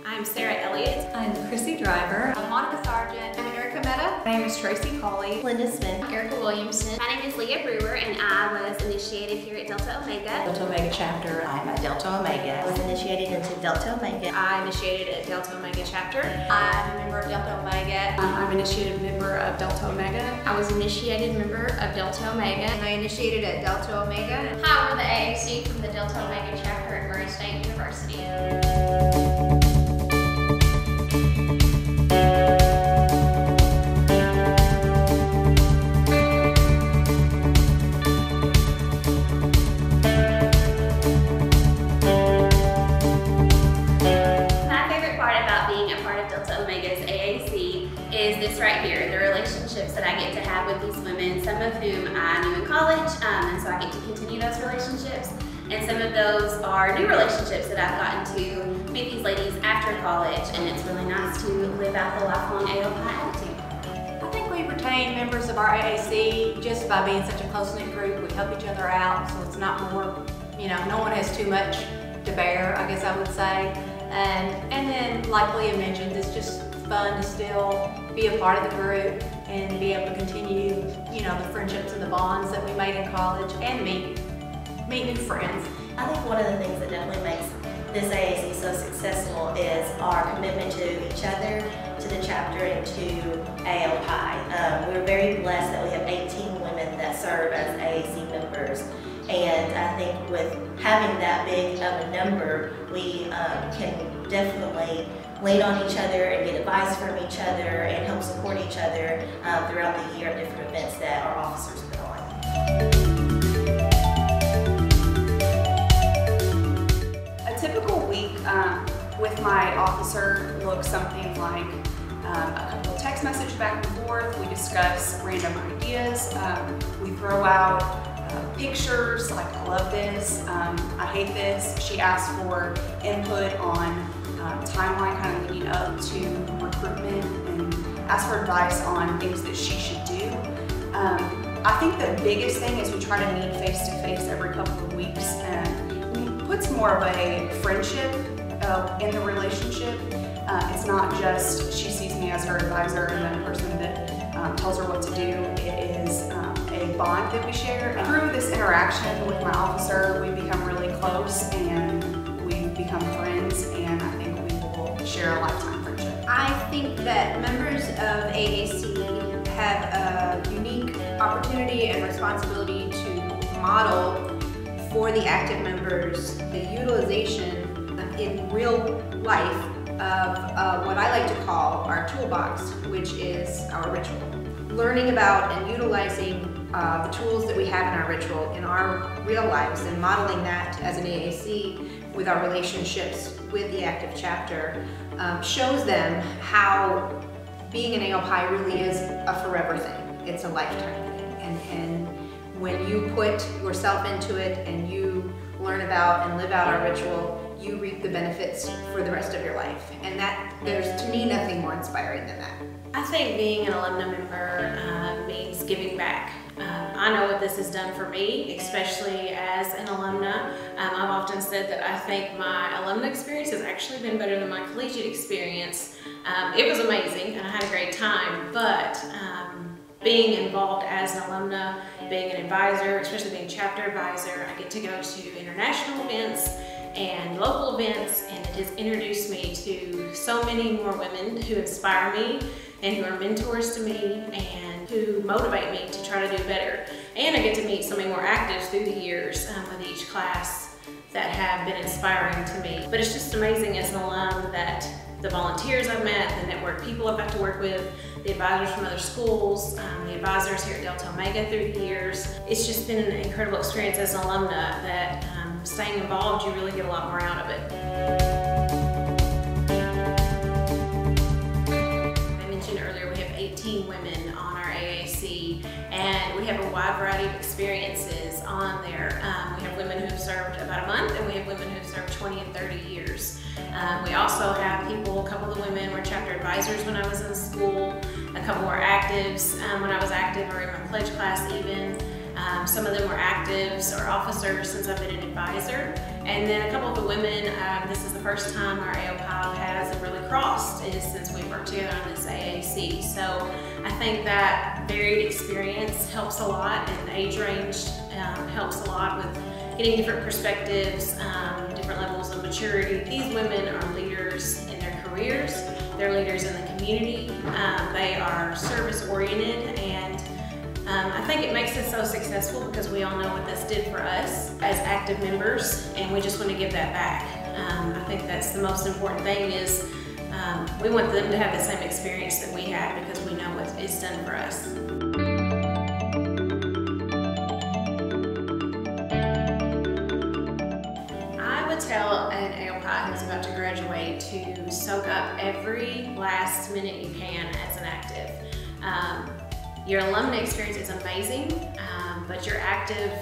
I'm Sarah Elliott. I'm Chrissy Driver. I'm Monica Sargent. I'm Erica Meta. My name is Tracy Colley. Linda Smith. Erica Williamson. My name is Leah Brewer, and I was initiated here at Delta Omega. Delta Omega chapter. I'm at Delta Omega. I was initiated into Delta Omega. I initiated at Delta Omega chapter. I'm a member of Delta Omega. I'm initiated member of Delta Omega. I was initiated member of Delta Omega. And I initiated at Delta Omega. Hi, we're the AAC from the Delta Omega chapter at Murray State University. Is this right here, the relationships that I get to have with these women, some of whom I knew in college, and so I get to continue those relationships, and some of those are new relationships that I've gotten to meet these ladies after college, and it's really nice to live out the lifelong AOII attitude. I think we retain members of our AAC just by being such a close-knit group. We help each other out, so it's not more, no one has too much to bear, I guess I would say. And then, like Leah mentioned, it's just fun to still be a part of the group and be able to continue, the friendships and the bonds that we made in college and meet new friends. I think one of the things that definitely makes this AAC so successful is our commitment to each other, to the chapter, and to AOII. We're very blessed that we have 18 women that serve as AAC members. And I think with having that big of a number, we can definitely lean on each other and get advice from each other and help support each other throughout the year at different events that our officers put on. A typical week with my officer looks something like a couple of text messages back and forth. We discuss random ideas. We throw out pictures like, I love this, I hate this. She asked for input on timeline kind of leading up to recruitment and asked for advice on things that she should do. I think the biggest thing is we try to meet face to face every couple of weeks, and it puts more of a friendship in the relationship. It's not just she sees me as her advisor and then a person that tells her what to do. It is a bond that we share. Through this interaction with my officer, we become really close and we become friends, and I think we will share a lifetime friendship. I think that members of AAC have a unique opportunity and responsibility to model for the active members the utilization in real life of what I like to call our toolbox, which is our ritual. Learning about and utilizing the tools that we have in our ritual in our real lives and modeling that as an AAC with our relationships with the active chapter shows them how being an AOII really is a forever thing. It's a lifetime thing. And when you put yourself into it and you learn about and live out our ritual, you reap the benefits for the rest of your life. And that, there's to me nothing more inspiring than that. I think being an alumni member means giving back. I know what this has done for me, especially as an alumna. I've often said that I think my alumni experience has actually been better than my collegiate experience. It was amazing and I had a great time, but being involved as an alumna, being an advisor, especially being chapter advisor, I get to go to international events and local events, and it has introduced me to so many more women who inspire me and who are mentors to me and who motivate me to try to do better. And I get to meet so many more actives through the years with each class that have been inspiring to me. But it's just amazing as an alum that the volunteers I've met, the network people I've got to work with, the advisors from other schools, the advisors here at Delta Omega through the years. It's just been an incredible experience as an alumna that staying involved, you really get a lot more out of it. I mentioned earlier we have 18 women on our AAC, and we have a wide variety of experiences. on there. We have women who have served about a month, and we have women who have served 20 and 30 years. We also have people, a couple of the women were chapter advisors when I was in school, a couple were actives when I was active, or in my pledge class even. Some of them were actives or officers since I've been an advisor. And then a couple of the women, this is the first time our AOII has really crossed since we worked together on this AAC. So I think that varied experience helps a lot, and age range helps a lot with getting different perspectives, different levels of maturity. These women are leaders in their careers, they're leaders in the community, they are service oriented, and I think it makes us so successful because we all know what this did for us as active members, and we just want to give that back. I think that's the most important thing is we want them to have the same experience that we had because we know what it's done for us. I would tell an AOII who's about to graduate to soak up every last minute you can as an active. Your alumni experience is amazing, but your active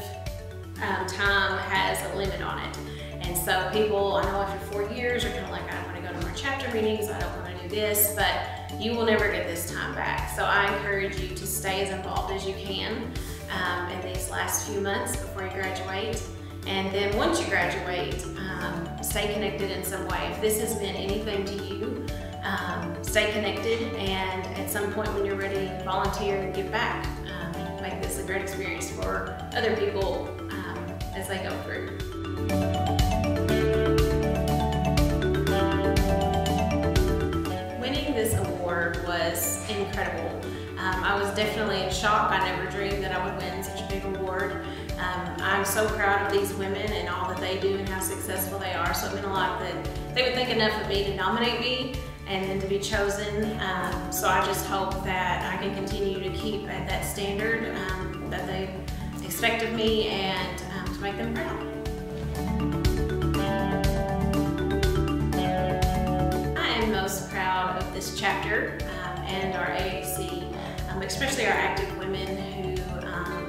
time has a limit on it. And so people, I know after 4 years, are kind of like, I don't want to go to more chapter meetings, I don't want to do this, but you will never get this time back. So I encourage you to stay as involved as you can in these last few months before you graduate. And then once you graduate, stay connected in some way. If this has meant anything to you, stay connected, and at some point when you're ready, volunteer and give back. Make this a great experience for other people as they go through. Winning this award was incredible. I was definitely in shock. I never dreamed that I would win such a big award. I'm so proud of these women and all that they do and how successful they are. So it meant a lot that they would think enough of me to nominate me and then to be chosen. So I just hope that I can continue to keep at that standard that they expect of me, and to make them proud. I am most proud of this chapter and our AAC, especially our active women who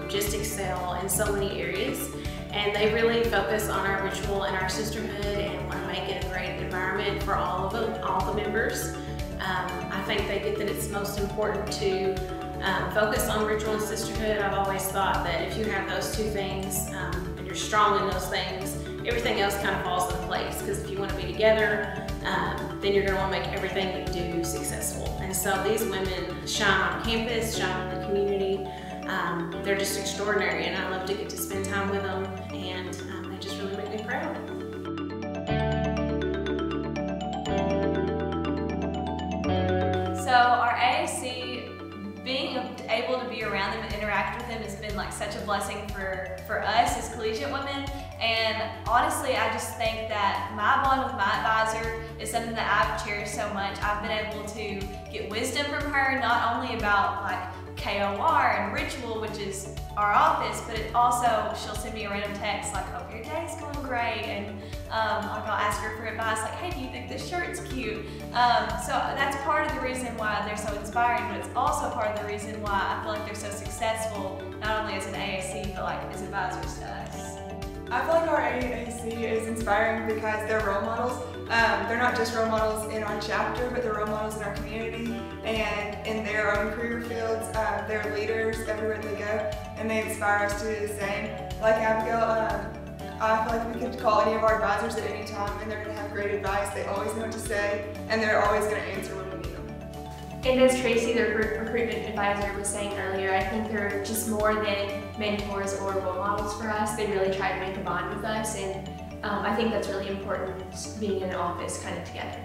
just excel in so many areas. And they really focus on our ritual and our sisterhood and want to make it a great environment for all the members. I think they get that it's most important to focus on ritual and sisterhood. I've always thought that if you have those two things and you're strong in those things, everything else kind of falls into place. Because if you want to be together, then you're going to want to make everything you do successful. And so these women shine on campus, shine in the community. They're just extraordinary, and I love to get to spend time with them, and they just really make me proud. So our AAC, being able to be around them and interact with them has been like such a blessing for us as collegiate women. And honestly, I just think that my bond with my advisor is something that I've cherished so much. I've been able to get wisdom from her, not only about like KOR and ritual, which is our office, but it also, she'll send me a random text like, hope your day's going great, and I'll ask her for advice like, hey, do you think this shirt's cute? So that's part of the reason why they're so inspiring, but it's also part of the reason why I feel like they're so successful, not only as an AAC, but like as advisors to us. I feel like our AAC is inspiring because they're role models. They're not just role models in our chapter, but they're role models in our community and in their own career fields. They're leaders everywhere they go, and they inspire us to do the same. Like Abigail, I feel like we could call any of our advisors at any time, and they're going to have great advice. They always know what to say, and they're always going to answer when we need them. And as Tracy, the recruitment advisor, was saying earlier, I think they're just more than mentors or role models for us. They really try to make a bond with us, and I think that's really important, being in an office kind of together.